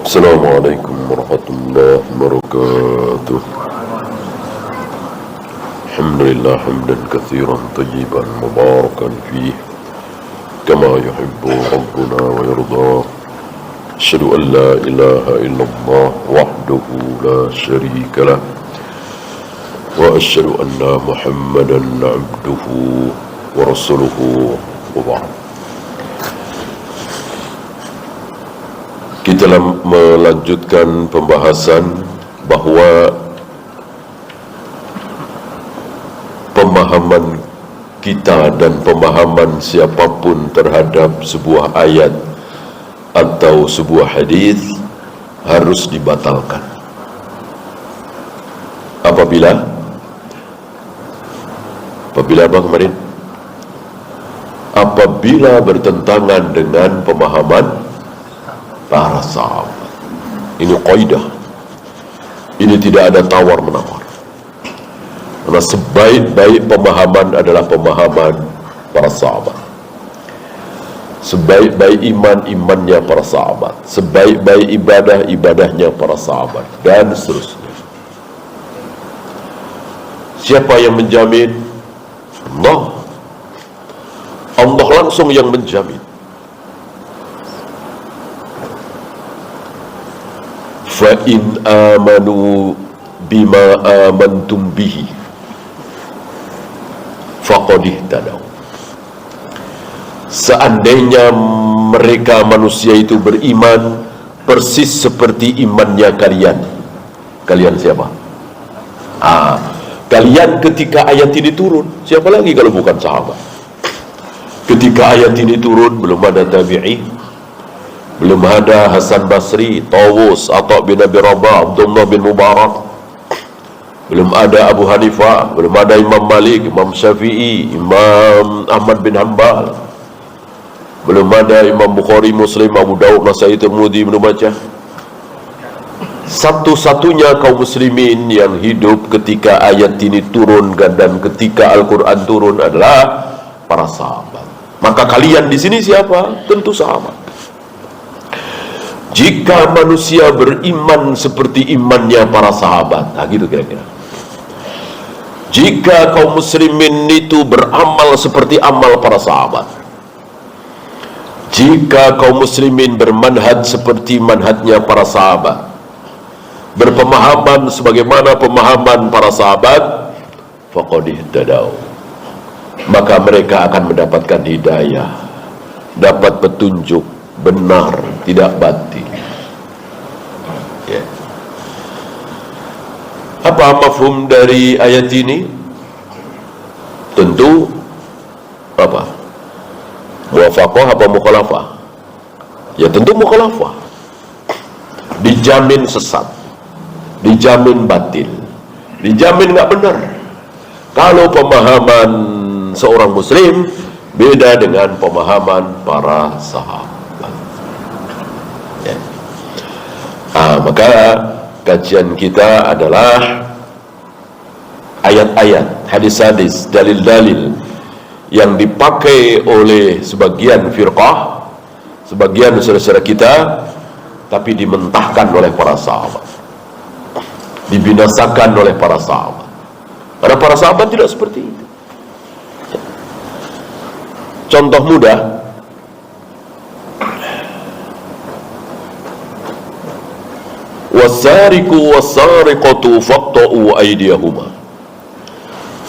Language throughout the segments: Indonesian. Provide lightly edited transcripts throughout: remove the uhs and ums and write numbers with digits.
Assalamualaikum warahmatullahi wabarakatuh. Alhamdulillah hamdan katsiran tayyiban mubarakan fihi kama yuhibbu rabbuna wa yarda. Asyhadu an la ilaha illallah wahdahu la syarika lah wa asyhadu anna Muhammadan abduhu wa rasuluhu wa ba'd. Kita melanjutkan pembahasan bahawa pemahaman kita dan pemahaman siapapun terhadap sebuah ayat atau sebuah hadis harus dibatalkan apabila apa kemarin? Apabila bertentangan dengan pemahaman para sahabat. Ini kaidah. Ini tidak ada tawar-menawar. Karena sebaik-baik pemahaman adalah pemahaman para sahabat. Sebaik-baik iman, imannya para sahabat. Sebaik-baik ibadah, ibadahnya para sahabat. Dan seterusnya. Siapa yang menjamin? Allah. Allah langsung yang menjamin. Fa'in amanu bima amantum bihi faqad ihtadaw. Seandainya mereka manusia itu beriman persis seperti imannya kalian. Kalian siapa? Kalian ketika ayat ini turun. Siapa lagi kalau bukan sahabat? Ketika ayat ini turun belum ada tabi'i, belum ada Hasan Basri, Tawus, Atha bin Abi Rabah, Abdullah bin Mubarak, belum ada Abu Hanifah, belum ada Imam Malik, Imam Syafi'i, Imam Ahmad bin Hanbal, belum ada Imam Bukhari, Muslim, Abu Daud, Nasai, Tirmidzi, Ibnu Majah. Satu-satunya kaum muslimin yang hidup ketika ayat ini turun dan ketika Al-Quran turun adalah para sahabat. Maka kalian di sini siapa? Tentu sahabat. Jika manusia beriman seperti imannya para sahabat, gitu kira-kira. Jika kaum muslimin itu beramal seperti amal para sahabat, jika kaum muslimin bermanhaj seperti manhajnya para sahabat, berpemahaman sebagaimana pemahaman para sahabat, faqad ihtadaw, maka mereka akan mendapatkan hidayah, dapat petunjuk benar, tidak batil. Apa mafhum dari ayat ini? Tentu apa? Muwafaqah apa mukhalafah? Ya tentu mukhalafah. Dijamin sesat, dijamin batil, dijamin nggak benar. Kalau pemahaman seorang muslim beda dengan pemahaman para sahabat. Maka kajian kita adalah ayat-ayat, hadis-hadis, dalil-dalil yang dipakai oleh sebagian firqah, sebagian saudara-saudara kita, tapi dimentahkan oleh para sahabat, dibinasakan oleh para sahabat. Karena para sahabat tidak seperti itu. Contoh mudah, wasariqu wasariqatu faqta'u aydiyahuma.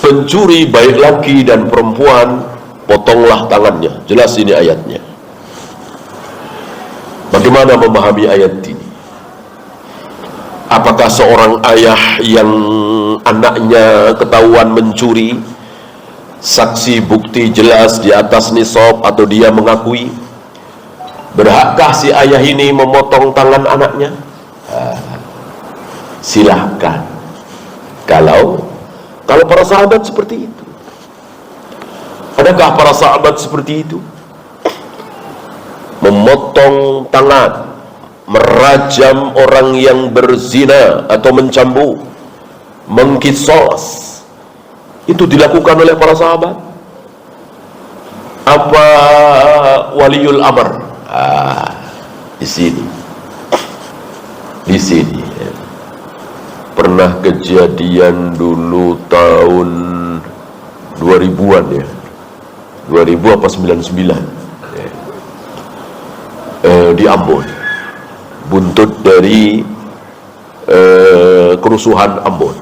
Pencuri baik laki dan perempuan, potonglah tangannya. Jelas ini ayatnya. Bagaimana memahami ayat ini? Apakah seorang ayah yang anaknya ketahuan mencuri, saksi bukti jelas di atas nisab atau dia mengakui, berhakkah si ayah ini memotong tangan anaknya? Silahkan. Kalau para sahabat seperti itu. Adakah para sahabat seperti itu? Memotong tangan, merajam orang yang berzina atau mencambuk, mengkisos, itu dilakukan oleh para sahabat? Apa waliul amr? Di sini di sini. Pernah kejadian dulu tahun 2000-an ya, 2000 apa 99 di Ambon, buntut dari kerusuhan Ambon.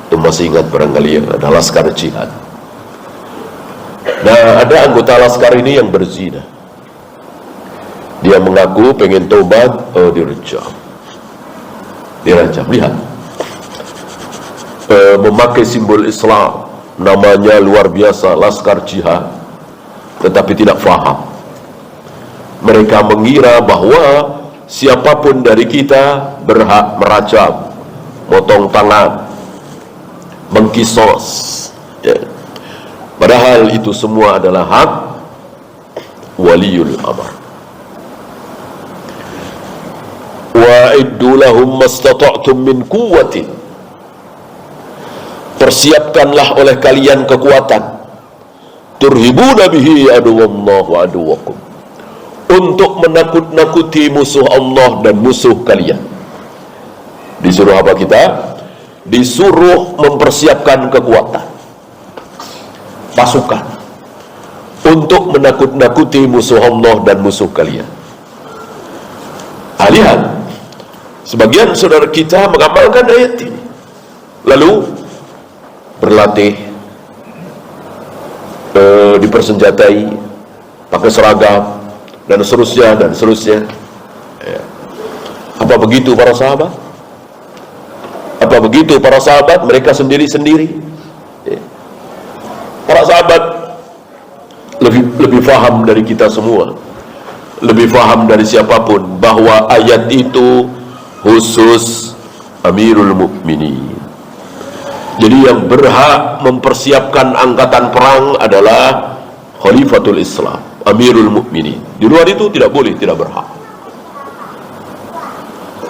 Itu masih ingat barangkali ya, ada Laskar Jihad. Nah, ada anggota Laskar ini yang berzina. Dia mengaku pengen tobat, dirajam. Lihat, memakai simbol Islam, namanya luar biasa, Laskar Jihad, tetapi tidak faham. Mereka mengira bahwa siapapun dari kita berhak merajam, motong tangan, mengkisos, ya. Padahal itu semua adalah hak waliul amr. Wa'iddu lahum mastata'tum min quwwatin. Persiapkanlah oleh kalian kekuatan, turhibuna bihi aduwallah wa aduwakum, untuk menakut-nakuti musuh Allah dan musuh kalian. Disuruh apa kita? Disuruh mempersiapkan kekuatan, pasukan, untuk menakut-nakuti musuh Allah dan musuh kalian. Lihat, sebagian saudara kita mengamalkan ayat ini, lalu berlatih, dipersenjatai, pakai seragam, dan seterusnya. Ya. Apa begitu para sahabat? Apa begitu para sahabat? Mereka sendiri-sendiri. Ya. Para sahabat lebih faham dari kita semua, lebih faham dari siapapun, bahwa ayat itu khusus Amirul Mukminin. Jadi yang berhak mempersiapkan angkatan perang adalah Khalifatul Islam, Amirul Mukminin. Di luar itu tidak boleh, tidak berhak.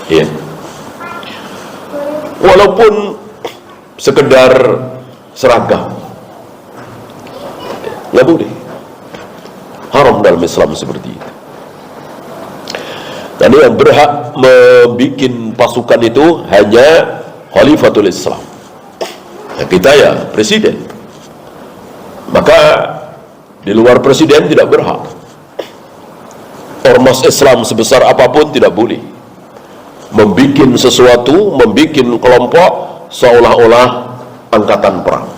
Ya. Walaupun sekedar seragam, nggak boleh. Haram dalam Islam seperti itu. Dan yang berhak membuat pasukan itu hanya Khalifatul Islam. Ya, kita ya presiden. Maka di luar presiden tidak berhak. Ormas Islam sebesar apapun tidak boleh membikin sesuatu, membikin kelompok seolah-olah angkatan perang.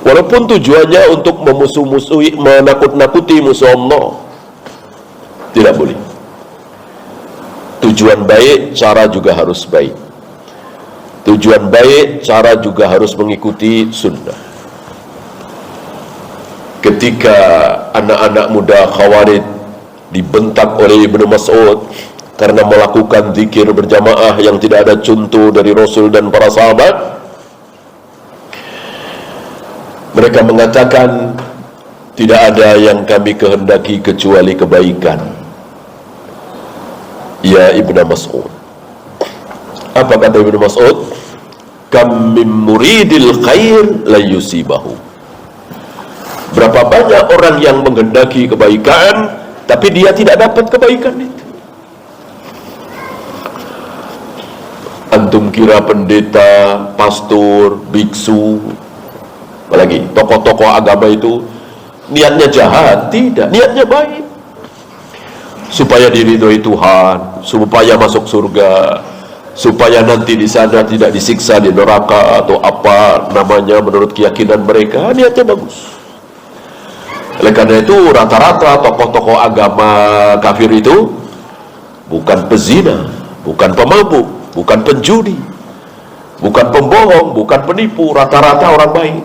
Walaupun tujuannya untuk memusuh-musuhi, menakut-nakuti musuh Allah, tidak boleh. Tujuan baik, cara juga harus baik. Tujuan baik, cara juga harus mengikuti sunnah. Ketika anak-anak muda Khawarij dibentak oleh Ibnu Mas'ud karena melakukan zikir berjamaah yang tidak ada contoh dari Rasul dan para sahabat, mereka mengatakan, tidak ada yang kami kehendaki kecuali kebaikan, ya Ibnu Mas'ud. Apa kata Ibnu Mas'ud? Kam min muridil khair la yusibahu. Berapa banyak orang yang menghendaki kebaikan, tapi dia tidak dapat kebaikan itu. Antum kira pendeta, pastor, biksu, apalagi tokoh-tokoh agama itu niatnya jahat? Tidak, niatnya baik, supaya diridhoi Tuhan, supaya masuk surga, supaya nanti di sana tidak disiksa di neraka atau apa namanya menurut keyakinan mereka. Niatnya bagus. Oleh karena itu rata-rata tokoh-tokoh agama kafir itu bukan pezina, bukan pemabuk, bukan penjudi, bukan pembohong, bukan penipu. Rata-rata orang baik.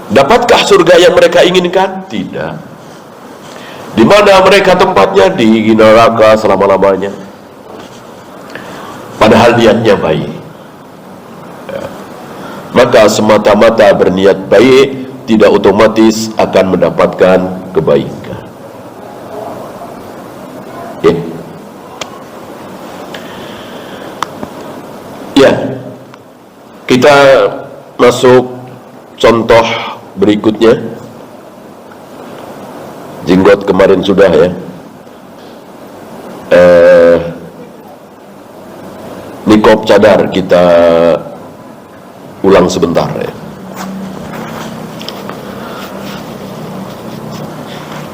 Dapatkah surga yang mereka inginkan? Tidak. Di mana mereka tempatnya? Di neraka selama-lamanya. Padahal niatnya baik. Ya. Maka semata-mata berniat baik tidak otomatis akan mendapatkan kebaikan. Ya, kita masuk contoh berikutnya. Jenggot kemarin sudah ya. Nikop cadar kita ulang sebentar ya.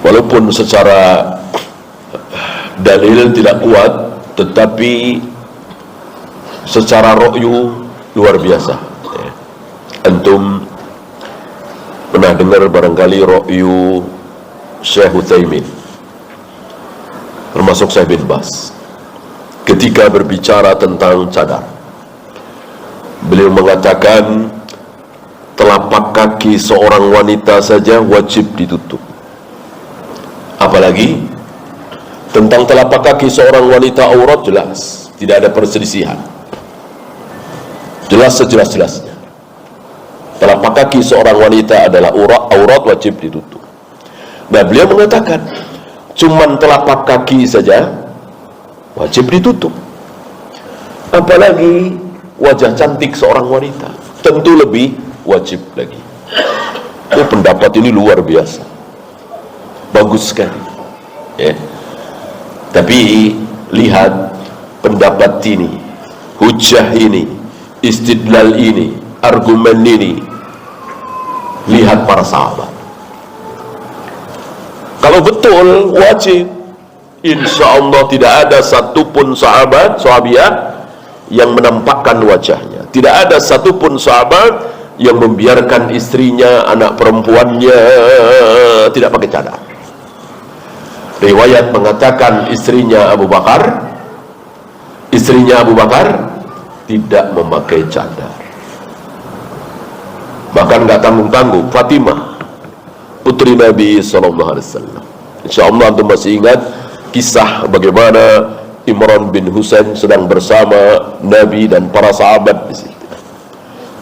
Walaupun secara dalil tidak kuat, tetapi secara ro'yu luar biasa ya. Antum pernah dengar barangkali ro'yu Syekh Utsaimin, termasuk Syekh bin Bas, ketika berbicara tentang cadar. Beliau mengatakan telapak kaki seorang wanita saja wajib ditutup, apalagi tentang telapak kaki seorang wanita aurat jelas, tidak ada perselisihan, jelas sejelas-jelasnya. Telapak kaki seorang wanita adalah aurat, wajib ditutup. Nah, beliau mengatakan cuman telapak kaki saja wajib ditutup, apalagi wajah cantik seorang wanita, tentu lebih wajib lagi. Pendapat ini luar biasa, bagus sekali ya. Tapi lihat pendapat ini, hujah ini, istidlal ini, argumen ini, lihat para sahabat. Kalau betul wajib, insya Allah tidak ada satupun sahabiah yang menampakkan wajahnya. Tidak ada satupun sahabat yang membiarkan istrinya, anak perempuannya tidak pakai cadar. Riwayat mengatakan istrinya Abu Bakar tidak memakai cadar. Bahkan nggak tanggung-tanggung, Fatimah putri Nabi SAW. Insyaallah antum masih ingat kisah bagaimana Imran bin Husain sedang bersama Nabi dan para sahabat di situ.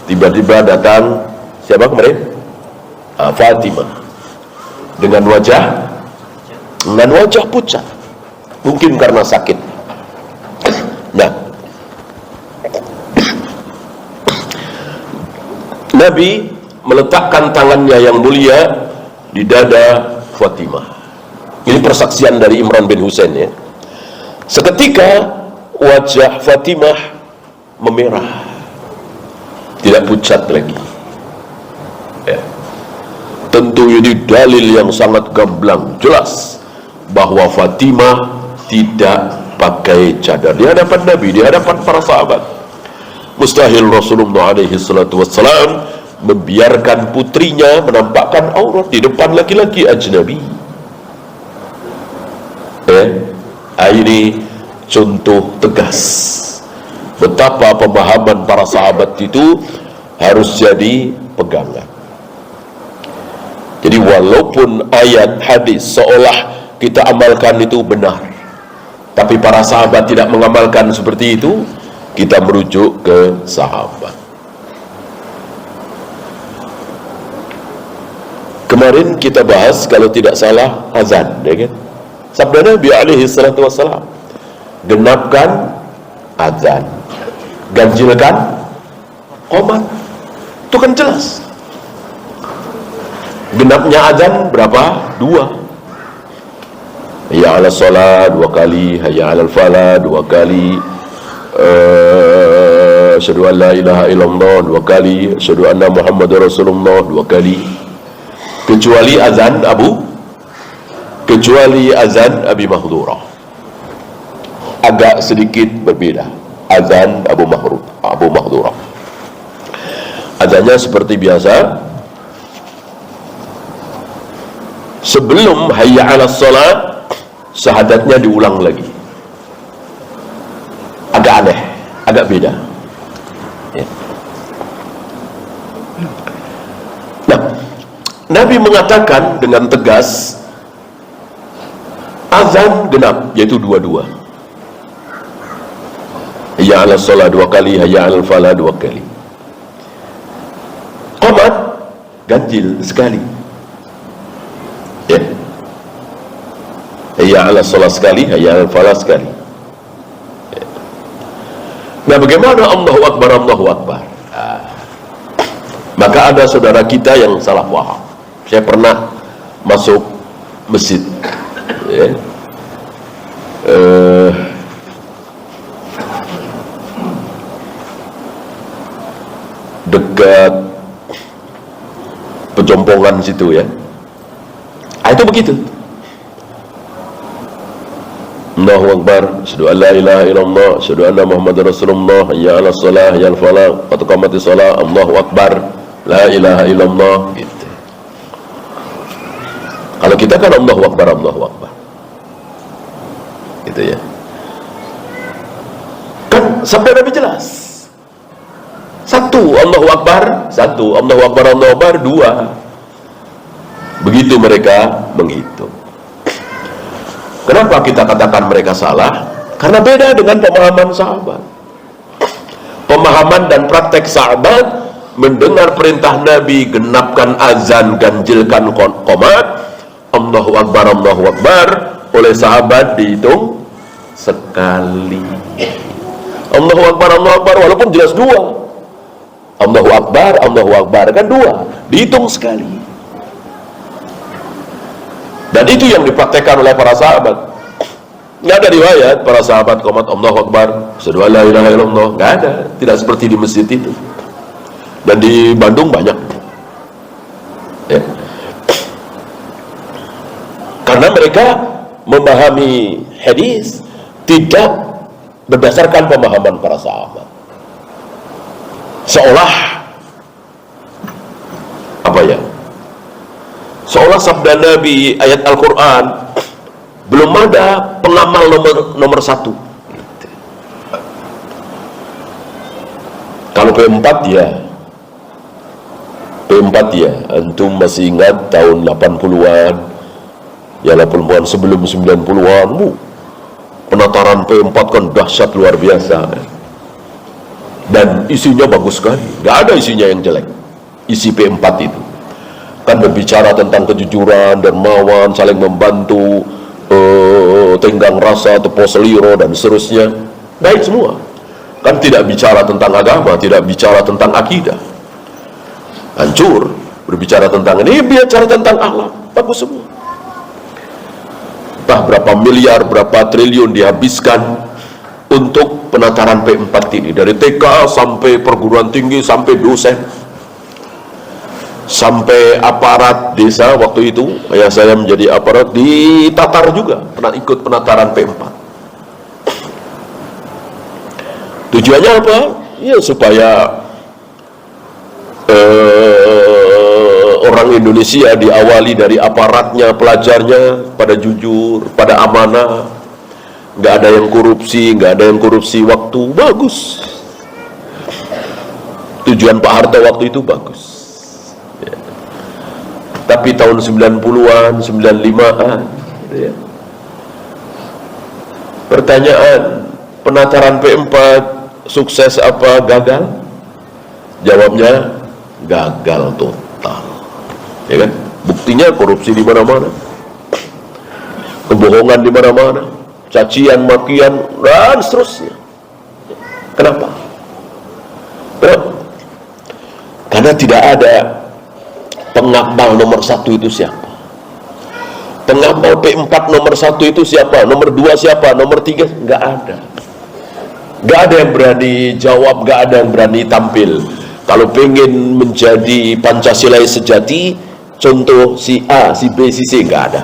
Tiba-tiba datang siapa kemarin? Fatimah dengan wajah pucat, mungkin karena sakit. Nah, Nabi meletakkan tangannya yang mulia di dada Fatimah. Ini persaksian dari Imran bin Husain ya. Seketika wajah Fatimah memerah, tidak pucat lagi ya. Tentu ini dalil yang sangat gamblang, jelas bahwa Fatimah tidak pakai cadar di hadapan Nabi, di hadapan para sahabat. Mustahil Rasulullah SAW membiarkan putrinya menampakkan aurat di depan laki-laki ajnabi. Ini contoh tegas betapa pemahaman para sahabat itu harus jadi pegangan. Jadi walaupun ayat hadis seolah kita amalkan itu benar, tapi para sahabat tidak mengamalkan seperti itu, kita merujuk ke sahabat. Kemarin kita bahas kalau tidak salah azan, ya kan? Sabda Nabi alaihi salatu wassalam, genapkan azan, ganjilkan qomat. Itu kan jelas. Genapnya azan berapa? 2. Hayya 'alas shalah 2 kali, hayya 'alal falah 2 kali, asyhadu an la ilaha illallah 2 kali, asyhadu anna Muhammadar Rasulullah 2 kali. Kecuali azan Abi Mahdurah, agak sedikit berbeda. Azan Abu Mahdurah, azannya seperti biasa. Sebelum hayya 'alas shalah, syahadatnya diulang lagi. Agak aneh, agak beda ya. Nah, Nabi mengatakan dengan tegas azan genap, yaitu 2-2. Hayya 'alas shalah 2 kali, hayya 'alal falah 2 kali. Qomat ganjil sekali ya. Hayya 'alas shalah sekali, hayya 'alal falah sekali ya. Nah, bagaimana Allahu Akbar, Allahu Akbar? Maka ada saudara kita yang salah paham. Saya pernah masuk masjid ya. dekat Pejompongan situ ya. Itu begitu. Allahu Akbar, asyhadu an la ilaha illallah, asyhadu anna Muhammadar Rasulullah, hayya 'alas shalah, hayya 'alal falah, qad qamatis shalah, Allahu Akbar, la ilaha illallah gitu. Kalau kita kan Allahu Akbar, Allahu Akbar. Gitu ya. Kan sampai Nabi jelas. Satu Allahu Akbar, satu Allahu Akbar, Allahu Akbar, dua. Begitu mereka menghitung. Kenapa kita katakan mereka salah? Karena beda dengan pemahaman sahabat. Pemahaman dan praktek sahabat mendengar perintah Nabi, genapkan azan, ganjilkan qomat, Allahu Akbar, Allahu Akbar, oleh sahabat dihitung sekali. Allahu Akbar, Allahu Akbar, walaupun jelas dua. Allahu Akbar kan dua, dihitung sekali. Dan itu yang dipraktekkan oleh para sahabat. Nggak ada riwayat para sahabat qomat Allahu Akbar, asyhadu an la ilaha illallah, nggak ada. Tidak seperti di masjid itu. Dan di Bandung banyak. Ya. Karena mereka memahami hadis tidak berdasarkan pemahaman para sahabat. Seolah apa ya? Seolah sabda Nabi, ayat Al-Quran, belum ada pengamal nomor satu. Kalau P4 ya, antum masih ingat tahun 80-an, ya 80-an sebelum 90-an, penataran P4 kan dahsyat luar biasa. Dan isinya bagus sekali, gak ada isinya yang jelek. Isi P4 itu kan berbicara tentang kejujuran, dermawan, saling membantu, tenggang rasa, tepo seliro, dan seterusnya. Baik semua. Kan tidak bicara tentang agama, tidak bicara tentang akidah. Hancur. Berbicara tentang ini, bicara tentang alam. Bagus semua. Entah berapa miliar, berapa triliun dihabiskan untuk penataran P4 ini. Dari TK sampai perguruan tinggi, sampai dosen, sampai aparat desa. Waktu itu ayah saya menjadi aparat, ditatar juga, pernah ikut penataran P4. Tujuannya apa? Ya supaya orang Indonesia diawali dari aparatnya, pelajarnya pada jujur, pada amanah, nggak ada yang korupsi waktu. Bagus. Tujuan Pak Harto waktu itu bagus. Tapi tahun 90-an, 95-an ya. Pertanyaan, penataran P4 sukses apa gagal? Jawabnya gagal total. Ya kan? Buktinya korupsi di mana-mana. Kebohongan di mana-mana, cacian, makian, dan seterusnya. Kenapa? Karena tidak ada pengamal nomor satu itu siapa? Pengamal P4 nomor satu itu siapa? Nomor 2 siapa? Nomor 3? Nggak ada. Nggak ada yang berani jawab, nggak ada yang berani tampil. Kalau pengen menjadi Pancasilais sejati, contoh si A, si B, si C, nggak ada.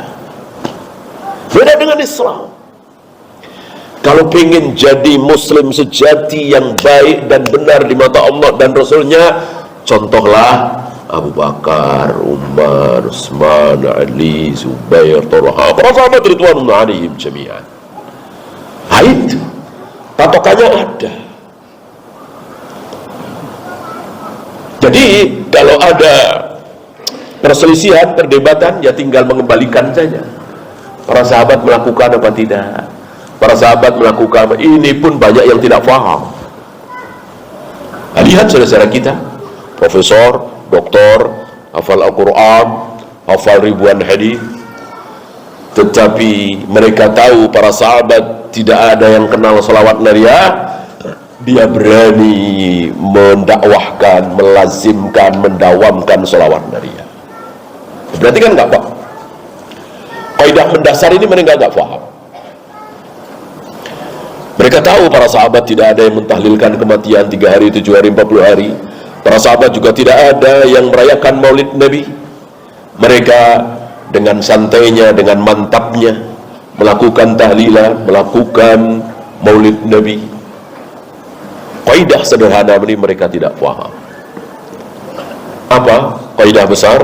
Beda dengan Islam. Kalau pengen jadi Muslim sejati yang baik dan benar di mata Allah dan Rasulnya, contohlah Abu Bakar, Umar, Utsman, Ali, Zubair, Talha, para sahabat ridwanullah alaihim jami'an. Itu patokannya ada. Jadi kalau ada perselisihan, perdebatan, ya tinggal mengembalikan saja. Para sahabat melakukan apa tidak? Para sahabat melakukan apa? Ini pun banyak yang tidak paham. Lihat saudara-saudara kita, profesor, doktor, hafal Al-Quran, hafal ribuan hadis, tetapi mereka tahu para sahabat tidak ada yang kenal salawat nariyah. Dia berani mendakwahkan, melazimkan, mendawamkan salawat nariyah. Berarti kan nggak paham. Kaidah mendasar ini mereka nggak paham. Mereka tahu para sahabat tidak ada yang mentahlilkan kematian 3 hari, 7 hari, 40 hari. Para sahabat juga tidak ada yang merayakan maulid Nabi. Mereka dengan santainya, dengan mantapnya melakukan tahlilan, melakukan maulid Nabi. Kaidah sederhana ini mereka tidak faham. Apa kaidah besar?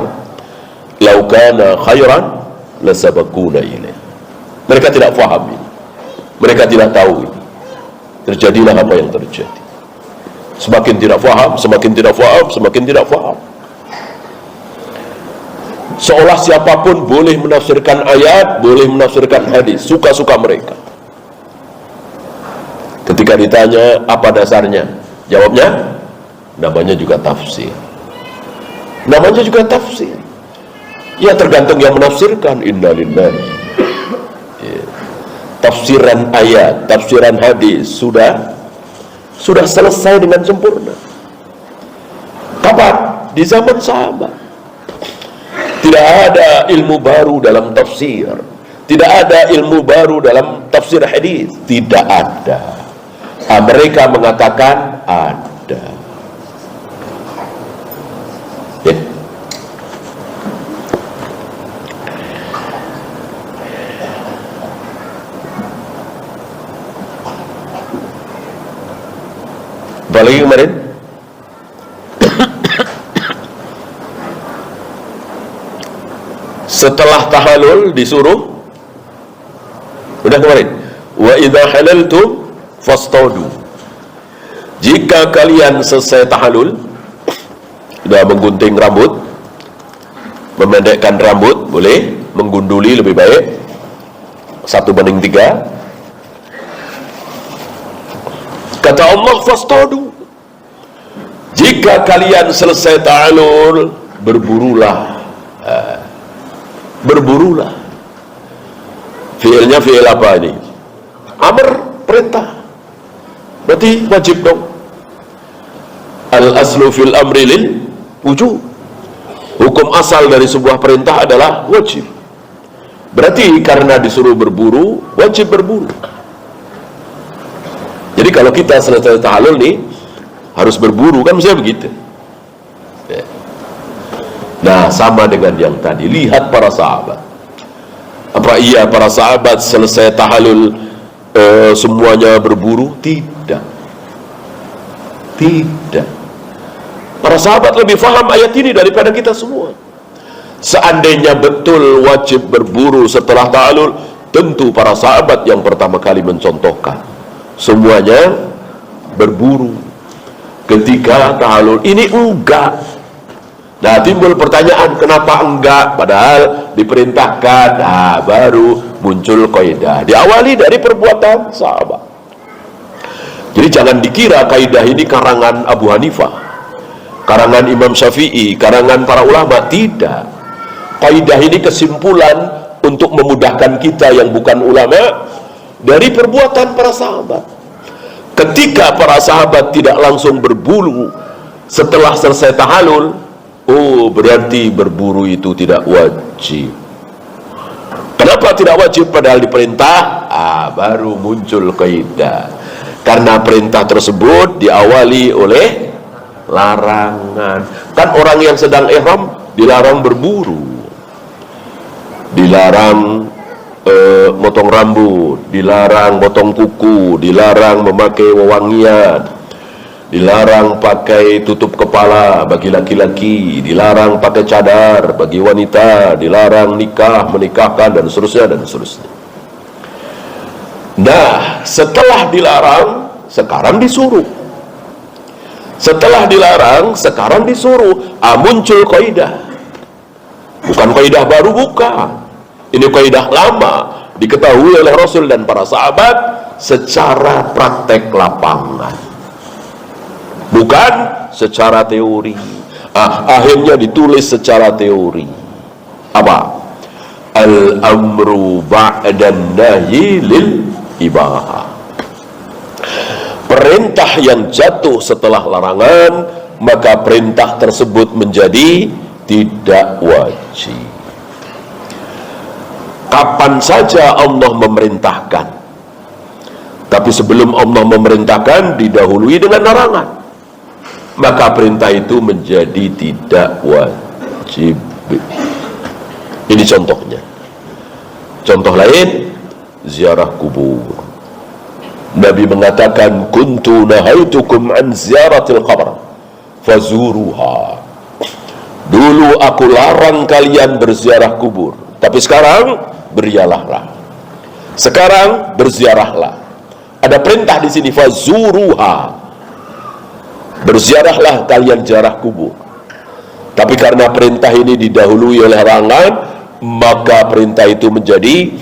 Lau kana khairan lasabaquna ilaih. Mereka tidak faham ini. Mereka tidak tahu ini. Terjadilah apa yang terjadi. Semakin tidak faham, semakin tidak faham, semakin tidak faham. Seolah siapapun boleh menafsirkan ayat, boleh menafsirkan hadis, suka-suka mereka. Ketika ditanya apa dasarnya, jawabnya namanya juga tafsir. Namanya juga tafsir. Ya tergantung yang menafsirkan. Innalillahi. Ya. Tafsiran ayat, tafsiran hadis sudah selesai dengan sempurna. Kapan? Di zaman sahabat. Tidak ada ilmu baru dalam tafsir. Tidak ada ilmu baru dalam tafsir hadis. Tidak ada. Mereka mengatakan ada. Ya. Apalagi kemarin setelah tahallul disuruh, udah kemarin, wa idza halaltum fastaudu. Jika kalian selesai tahallul, sudah menggunting rambut, memendekkan rambut, boleh, menggunduli lebih baik 1:3. Kata Allah, fastaudu. Jika kalian selesai tahallul, berburulah. Berburulah. Fi'ilnya fi'il apa ini? Amr, perintah. Berarti wajib dong. Al-aslu fil amri lil wujub. Hukum asal dari sebuah perintah adalah wajib. Berarti karena disuruh berburu, wajib berburu. Jadi kalau kita selesai tahallul nih harus berburu, kan mestinya begitu. Nah, sama dengan yang tadi. Lihat para sahabat. Apa iya para sahabat selesai tahallul semuanya berburu? Tidak. Tidak. Para sahabat lebih faham ayat ini daripada kita semua. Seandainya betul wajib berburu setelah tahallul, tentu para sahabat yang pertama kali mencontohkan. Semuanya berburu ketika tahallul. Ini enggak. Nah, timbul pertanyaan, kenapa enggak? Padahal diperintahkan. Nah, baru muncul kaidah. Diawali dari perbuatan sahabat. Jadi jangan dikira kaidah ini karangan Abu Hanifah, karangan Imam Syafi'i, karangan para ulama. Tidak. Kaidah ini kesimpulan untuk memudahkan kita yang bukan ulama dari perbuatan para sahabat. Ketika para sahabat tidak langsung berburu setelah selesai tahallul, oh, berarti berburu itu tidak wajib. Kenapa tidak wajib padahal diperintah? Baru muncul kaidah. Karena perintah tersebut diawali oleh larangan. Kan orang yang sedang ihram dilarang berburu, dilarang motong rambut, dilarang potong kuku, dilarang memakai wewangian, dilarang pakai tutup kepala bagi laki-laki, dilarang pakai cadar bagi wanita, dilarang nikah, menikahkan, dan seterusnya dan seterusnya. Nah, setelah dilarang, sekarang disuruh. Setelah dilarang, sekarang disuruh. Muncul kaidah. Bukan kaidah baru, bukan. Ini kaidah lama, diketahui oleh Rasul dan para sahabat secara praktek lapangan, bukan secara teori. Akhirnya ditulis secara teori. Apa? Al-amru ba'dan nahyi lil ibahah. Perintah yang jatuh setelah larangan, maka perintah tersebut menjadi tidak wajib. Kapan saja Allah memerintahkan, tapi sebelum Allah memerintahkan didahului dengan larangan, maka perintah itu menjadi tidak wajib. Ini contohnya. Contoh lain, ziarah kubur. Nabi mengatakan, kuntu nahaitukum an ziaratil qabr fazuruha. Dulu aku larang kalian berziarah kubur, tapi sekarang berziarahlah. Sekarang berziarahlah. Ada perintah di sini, fazuruha. Berziarahlah kalian ziarah kubur. Tapi karena perintah ini didahului oleh larangan, maka perintah itu menjadi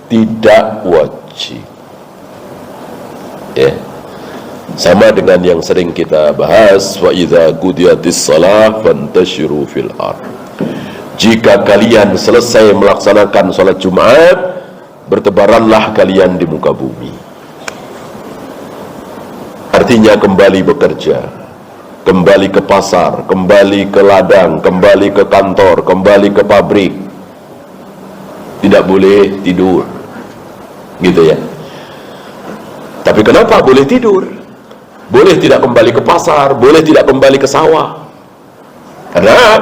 tidak wajib. Ya. Sama dengan yang sering kita bahas, wa idza qudiyatis shalah fantashiru fil ard. Jika kalian selesai melaksanakan salat Jumat, bertebaranlah kalian di muka bumi. Artinya kembali bekerja, kembali ke pasar, kembali ke ladang, kembali ke kantor, kembali ke pabrik. Tidak boleh tidur, gitu ya. Tapi kenapa boleh tidur? Boleh tidak kembali ke pasar, boleh tidak kembali ke sawah. Karena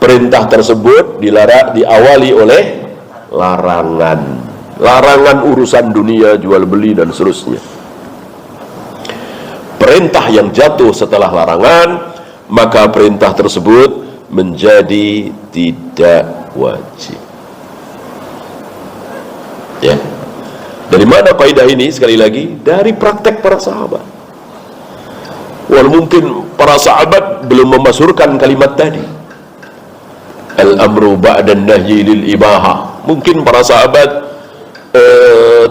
perintah tersebut diawali oleh larangan. Larangan urusan dunia, jual beli dan seterusnya. Perintah yang jatuh setelah larangan, maka perintah tersebut menjadi tidak wajib. Ya. Dari mana kaidah ini? Sekali lagi, dari praktek para sahabat. Walau mungkin para sahabat belum memasyhurkan kalimat tadi, al-amru ba'dan nahyi lil ibahah. Mungkin para sahabat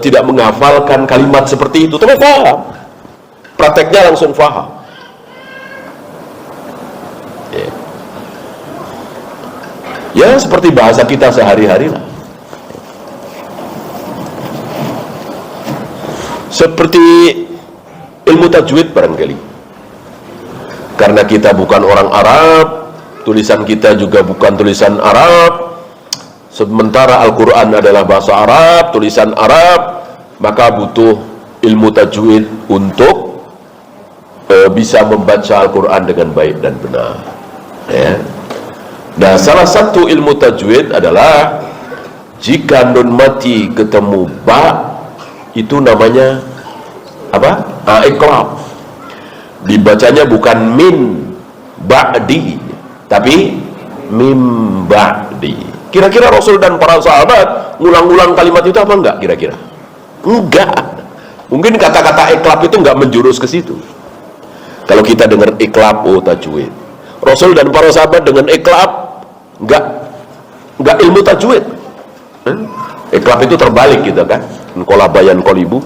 tidak menghafalkan kalimat seperti itu, tapi paham. Prakteknya langsung faham. Ya, seperti bahasa kita sehari-hari lah. Seperti ilmu tajwid barangkali. Karena kita bukan orang Arab, tulisan kita juga bukan tulisan Arab, sementara Al-Quran adalah bahasa Arab, tulisan Arab, maka butuh ilmu tajwid untuk bisa membaca Al-Quran dengan baik dan benar, ya. Nah, salah satu ilmu tajwid adalah jika nun mati ketemu ba, itu namanya apa? Iqlab. Dibacanya bukan min ba'di, tapi mim ba'di. Kira-kira Rasul dan para sahabat ngulang-ngulang kalimat itu apa enggak kira-kira? Enggak. Mungkin kata-kata iqlab itu enggak menjurus ke situ. Kalau kita dengar iqlab, oh tajwid. Rasul dan para sahabat dengan iqlab enggak ilmu tajwid. Iqlab itu terbalik gitu kan. Qolabayan qolibu.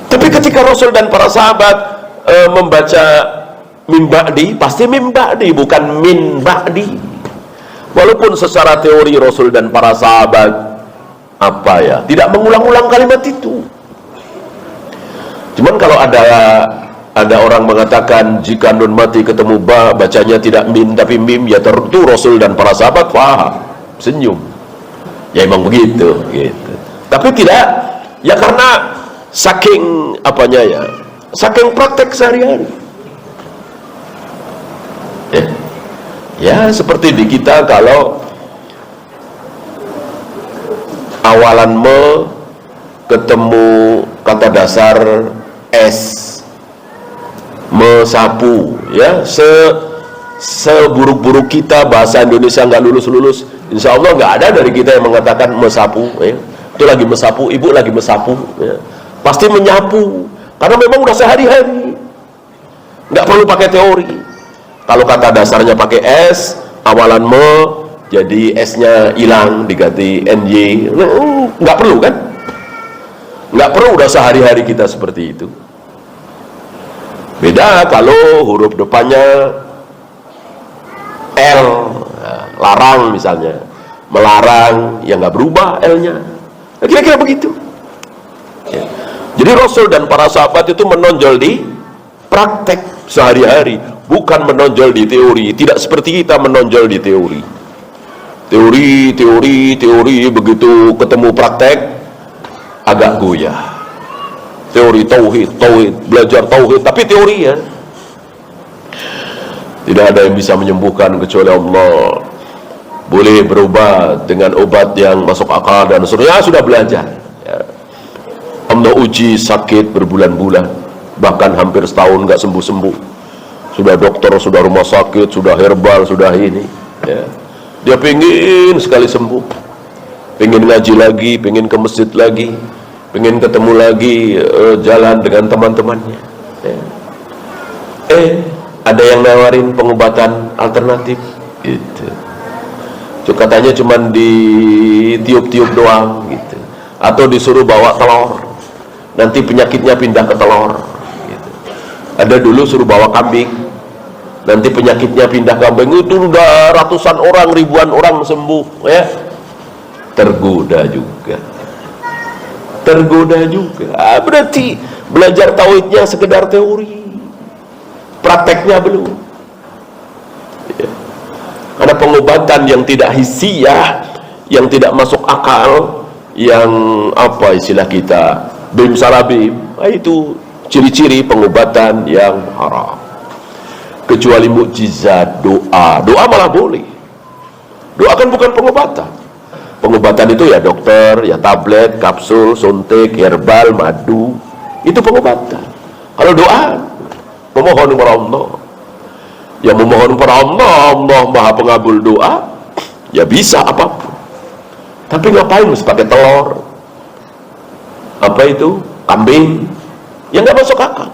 Tapi ketika Rasul dan para sahabat membaca mim ba'di, pasti mim ba'di bukan min ba'di. Walaupun secara teori Rasul dan para sahabat tidak mengulang-ulang kalimat itu. Cuman kalau ada orang mengatakan jika nun mati ketemu ba, bacanya tidak min tapi mim, ya tentu Rasul dan para sahabat paham, senyum. Ya emang begitu, gitu. Tapi tidak, ya karena saking saking praktek sehari-hari. Ya seperti di kita kalau awalan me ketemu kata dasar S, mesapu, ya seburuk-buruk kita bahasa Indonesia nggak lulus-lulus, insya Allah nggak ada dari kita yang mengatakan mesapu, ya. Itu lagi mesapu, ibu lagi mesapu, ya. Pasti menyapu karena memang udah sehari-hari, nggak perlu pakai teori. Kalau kata dasarnya pakai S, awalan me jadi S-nya hilang diganti NY, nggak perlu kan? Nggak perlu, udah sehari-hari kita seperti itu. Beda kalau huruf depannya L, larang misalnya, melarang, ya nggak berubah L-nya. Nah, kira-kira begitu. Ya. Jadi Rasul dan para sahabat itu menonjol di praktek sehari-hari, bukan menonjol di teori. Tidak seperti kita menonjol di teori. Teori, begitu ketemu praktek agak goyah. teori tauhid, belajar tauhid, tapi teori ya. Tidak ada yang bisa menyembuhkan kecuali Allah. Boleh berobat dengan obat yang masuk akal dan seterusnya, sudah belajar ya. Allah uji sakit berbulan-bulan, bahkan hampir setahun nggak sembuh-sembuh. Sudah dokter, sudah rumah sakit, sudah herbal, sudah ini ya. Dia pengen sekali sembuh, pengen ngaji lagi, pengen ke masjid lagi, pengen ketemu lagi, jalan dengan teman-temannya ya. Ada yang nawarin pengobatan alternatif gitu. Katanya cuman ditiup-tiup doang gitu, atau disuruh bawa telur, nanti penyakitnya pindah ke telur gitu. Ada dulu suruh bawa kambing, nanti penyakitnya pindah kambing. Itu udah ratusan orang, ribuan orang sembuh ya. Tergoda juga. Berarti belajar tauhidnya sekedar teori, prakteknya belum ya. Ada pengobatan yang tidak hissiyah, yang tidak masuk akal, yang apa istilah kita, bim salabim, itu ciri-ciri pengobatan yang haram. Kecuali mukjizat, doa malah boleh. Doa kan bukan pengobatan. Pengobatan itu ya dokter, ya tablet, kapsul, suntik, herbal, madu, itu pengobatan. Kalau doa, memohon kepada Allah, ya memohon kepada Allah, Allah maha pengabul doa, ya bisa apapun. Tapi ngapain mesti pakai telur, apa itu, kambing, yang nggak masuk akal.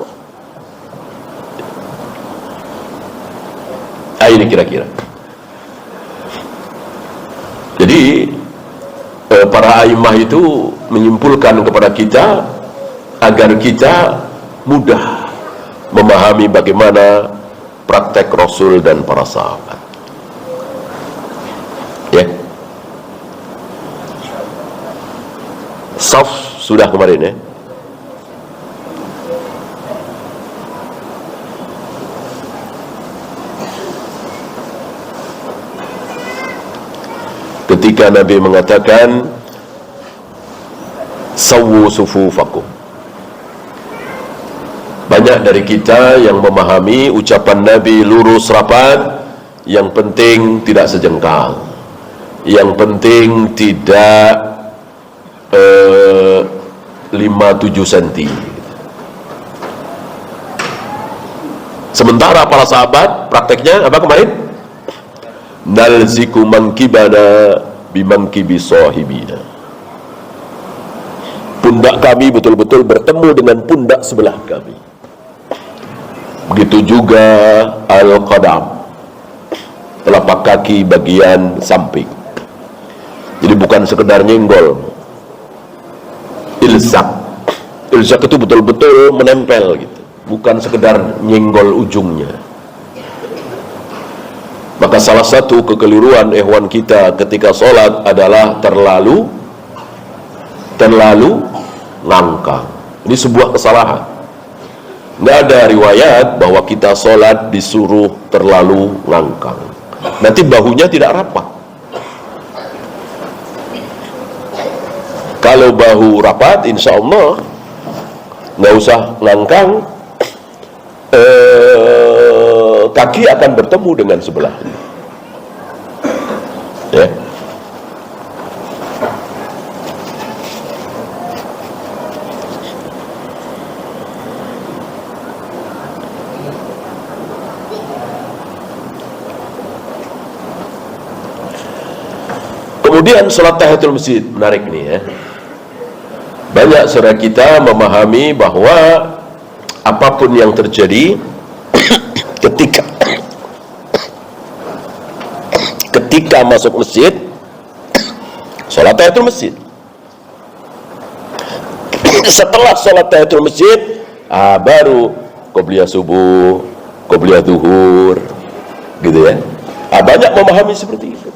Ini kira-kira. Jadi para aimah itu menyimpulkan kepada kita agar kita mudah memahami bagaimana praktek Rasul dan para sahabat ya. Saf sudah kemarin ya. Ketika Nabi mengatakan sawwu sufufakum, banyak dari kita yang memahami ucapan Nabi lurus rapat, yang penting tidak sejengkal, yang penting tidak 5-7 cm. Sementara para sahabat prakteknya apa kemarin? Nalziku mankibana bimangkibi sahibina. Pundak kami betul-betul bertemu dengan pundak sebelah kami. Begitu juga al-qadam, telapak kaki bagian samping. Jadi bukan sekedar nyenggol. Ilzak itu betul-betul menempel gitu, bukan sekedar nyenggol ujungnya. Maka salah satu kekeliruan ikhwan kita ketika sholat adalah terlalu ngangkang. Ini sebuah kesalahan. Nggak ada riwayat bahwa kita sholat disuruh terlalu ngangkang. Nanti bahunya tidak rapat. Kalau bahu rapat, insya Allah nggak usah ngangkang, kaki akan bertemu dengan sebelahnya ya. Kemudian sholat tahiyatul masjid, menarik nih ya. Banyak saudara kita memahami bahwa apapun yang terjadi ketika masuk masjid, sholat tahiyatul masjid. Setelah sholat tahiyatul masjid, baru qobliyah subuh, qobliyah zuhur, gitu ya. Banyak memahami seperti itu.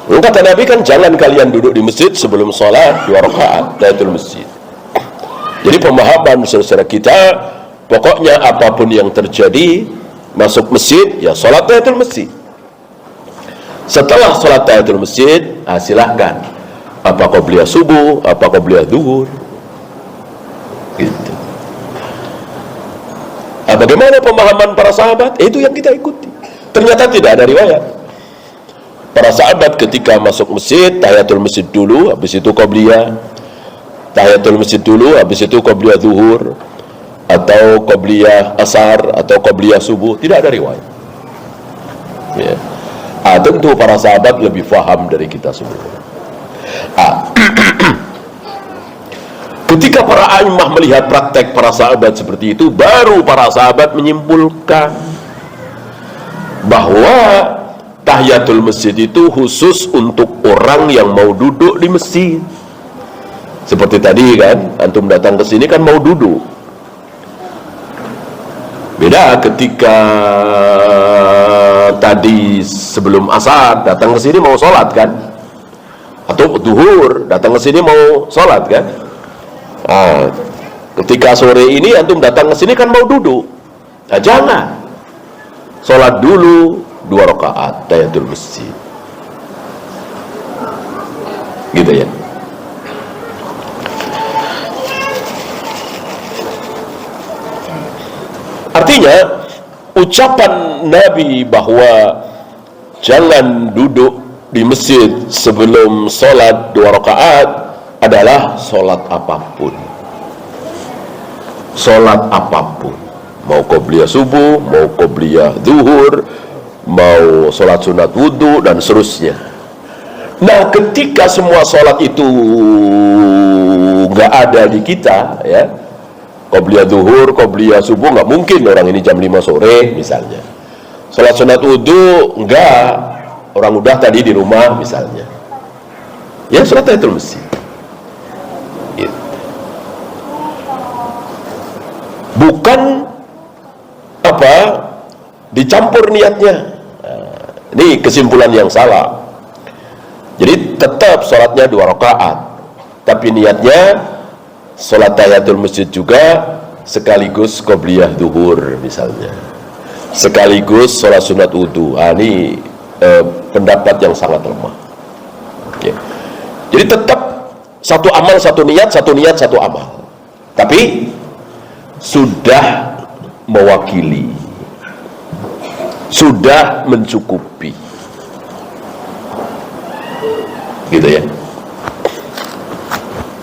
Kata Nabi kan, jangan kalian duduk di masjid sebelum sholat 2 rakaat tahiyatul masjid. Jadi pemahaman saudara kita, pokoknya apapun yang terjadi, masuk masjid, ya sholat tahiyatul masjid. Setelah sholat tahiyatul masjid, silahkan apa qobliyah subuh, apa qobliyah zuhur gitu. bagaimana pemahaman para sahabat? Itu yang kita ikuti. Ternyata tidak ada riwayat. Para sahabat ketika masuk masjid, tahiyatul masjid dulu, habis itu qabliyah. Tahiyatul masjid dulu, habis itu qabliyah zuhur, atau qabliyah asar, atau qabliyah subuh. Tidak ada riwayat. Ya. Tentu para sahabat lebih faham dari kita semua. Ketika para a'immah melihat praktek para sahabat seperti itu, baru para sahabat menyimpulkan bahwa tahiyatul masjid itu khusus untuk orang yang mau duduk di masjid. Seperti tadi kan, antum datang ke sini kan mau duduk. Beda ketika tadi sebelum asar datang ke sini mau sholat kan, atau duhur datang ke sini mau sholat kan. Ketika sore ini antum datang ke sini kan mau duduk. Jangan, sholat dulu 2 rakaat tahiyatul masjid, gitu ya. Artinya ucapan Nabi bahwa jangan duduk di masjid sebelum sholat 2 rakaat adalah sholat apapun. Sholat apapun, mau qobliyah subuh, mau qobliyah zuhur, mau sholat sunat wudhu, dan seterusnya. Nah, ketika semua sholat itu nggak ada di kita, ya, qobliyah zuhur, qobliyah subuh nggak mungkin, orang ini jam 5 sore misalnya. Sholat sunat wudhu enggak, orang udah tadi di rumah misalnya. Ya, sholat tahiyatul masjid. Bukan dicampur niatnya. Ini kesimpulan yang salah. Jadi tetap sholatnya 2 rakaat, tapi niatnya sholat tahiyatul masjid juga, sekaligus qobliyah zuhur misalnya, sekaligus sholat sunat wudu. Ini pendapat yang sangat lemah. Jadi tetap satu amal satu niat, satu niat satu amal, tapi sudah mewakili, sudah mencukupi, gitu ya.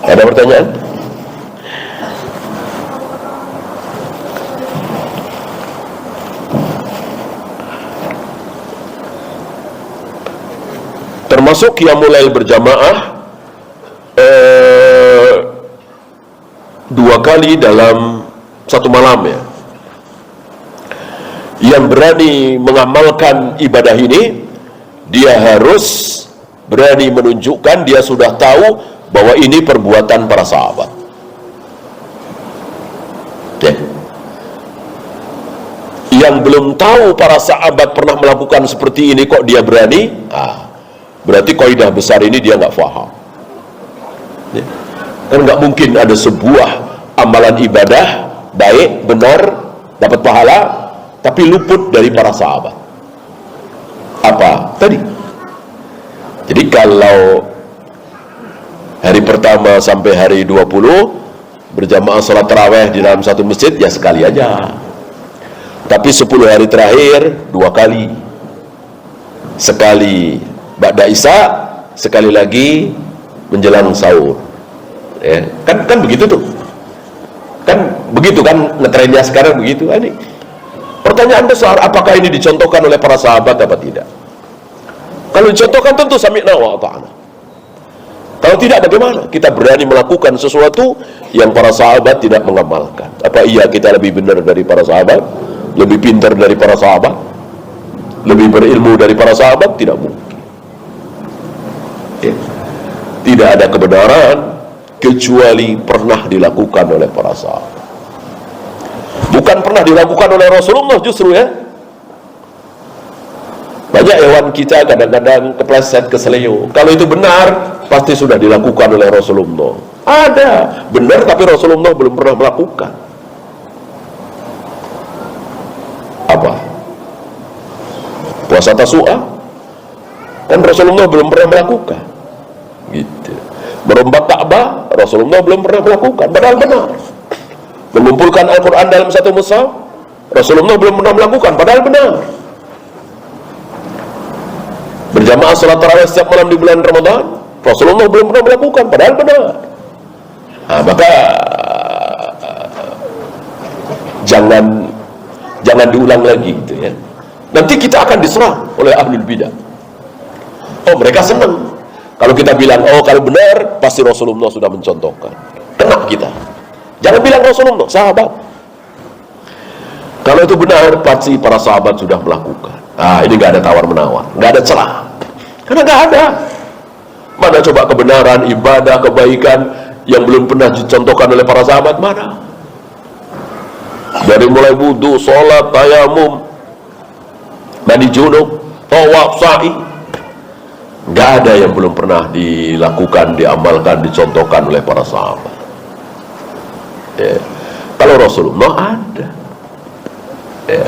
Ada pertanyaan? Termasuk yang mulai berjamaah 2 kali dalam 1 malam, ya. Yang berani mengamalkan ibadah ini, dia harus berani menunjukkan dia sudah tahu bahwa ini perbuatan para sahabat. Ya. Yang belum tahu para sahabat pernah melakukan seperti ini kok dia berani, berarti kaidah besar ini dia nggak paham. Ya. Kan nggak mungkin ada sebuah amalan ibadah baik, benar, dapat pahala, tapi luput dari para sahabat. Apa tadi? Jadi kalau hari pertama sampai hari 20 berjamaah sholat tarawih di dalam satu masjid, ya sekali aja. Tapi 10 hari terakhir 2 kali. Sekali ba'da isya, sekali lagi menjelang sahur. Ya, kan begitu tuh. Kan begitu kan ngetrennya sekarang begitu. Ini pertanyaan besar, apakah ini dicontohkan oleh para sahabat apa tidak? Kalau dicontohkan tentu sami'na wa ata'na. Kalau tidak, bagaimana kita berani melakukan sesuatu yang para sahabat tidak mengamalkan? Apa iya kita lebih benar dari para sahabat? Lebih pintar dari para sahabat? Lebih berilmu dari para sahabat? Tidak mungkin. Ya. Tidak ada kebenaran kecuali pernah dilakukan oleh para sahabat. Bukan pernah dilakukan oleh Rasulullah justru, ya. Banyak hewan kita kadang-kadang kepleset, keseleo. Kalau itu benar, pasti sudah dilakukan oleh Rasulullah. Ada benar tapi Rasulullah belum pernah melakukan. Apa? Puasa Tasu'a kan Rasulullah belum pernah melakukan. Gitu. Merombak Ka'bah Rasulullah belum pernah melakukan, padahal benar. Mengumpulkan Al-Quran dalam satu mushaf Rasulullah belum pernah melakukan, padahal benar. Berjamaah salat tarawih setiap malam di bulan Ramadan, Rasulullah belum pernah melakukan, padahal benar. Nah, maka jangan diulang lagi gitu ya. Nanti kita akan diserang oleh ahlul bidah. Oh, mereka senang kalau kita bilang, oh kalau benar pasti Rasulullah sudah mencontohkan. Kena kita. Jangan bilang Rasulullah, sahabat. Kalau itu benar pasti para sahabat sudah melakukan. Ini nggak ada tawar menawar, nggak ada celah, karena nggak ada. Mana coba kebenaran, ibadah, kebaikan yang belum pernah dicontohkan oleh para sahabat? Mana? Dari mulai wudu, sholat, tayamum, mandi junub, tawaf, sa'i, nggak ada yang belum pernah dilakukan, diamalkan, dicontohkan oleh para sahabat. Ya. Kalau Rasulullah ada. Ya.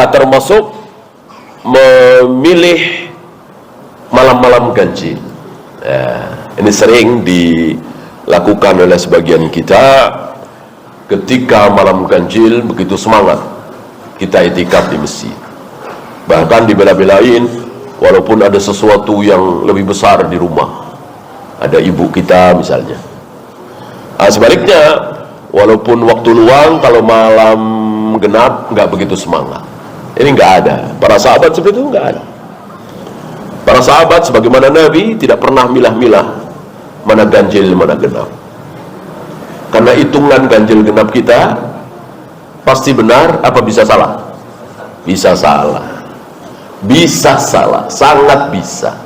Termasuk memilih malam-malam ganjil. Ini sering dilakukan oleh sebagian kita ketika malam ganjil begitu semangat kita itikaf di masjid. Bahkan dibela-belain walaupun ada sesuatu yang lebih besar di rumah, ada ibu kita misalnya. Sebaliknya, walaupun waktu luang kalau malam genap nggak begitu semangat. Ini nggak ada. Para sahabat seperti itu nggak ada. Para sahabat sebagaimana Nabi tidak pernah milah-milah mana ganjil mana genap. Karena hitungan ganjil genap kita pasti benar apa bisa salah? Bisa salah. Bisa salah, sangat bisa.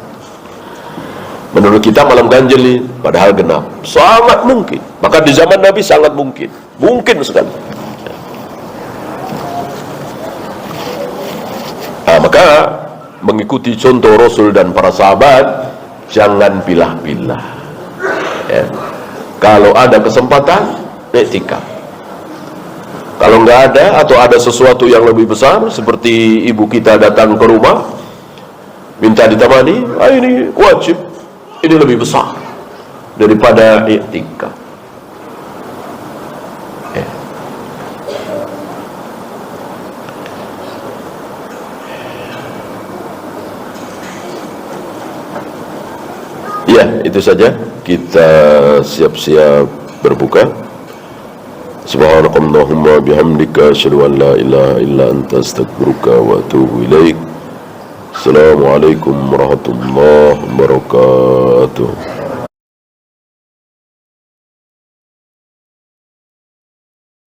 Menurut kita malam ganjil padahal genap, sangat mungkin. Maka di zaman Nabi sangat mungkin sekali. Maka mengikuti contoh Rasul dan para sahabat, jangan pilah-pilah. Ya. Kalau ada kesempatan, iktikaf. Kalau nggak ada atau ada sesuatu yang lebih besar, seperti ibu kita datang ke rumah minta ditemani, ini wajib, ini lebih besar daripada iktikaf. Ya, itu saja. Kita siap-siap berbuka. Subhanakallahumma bihamdika asyhadu an la ilaha illa anta astaghfiruka wa atubu ilaik. Assalamualaikum warahmatullahi wabarakatuh.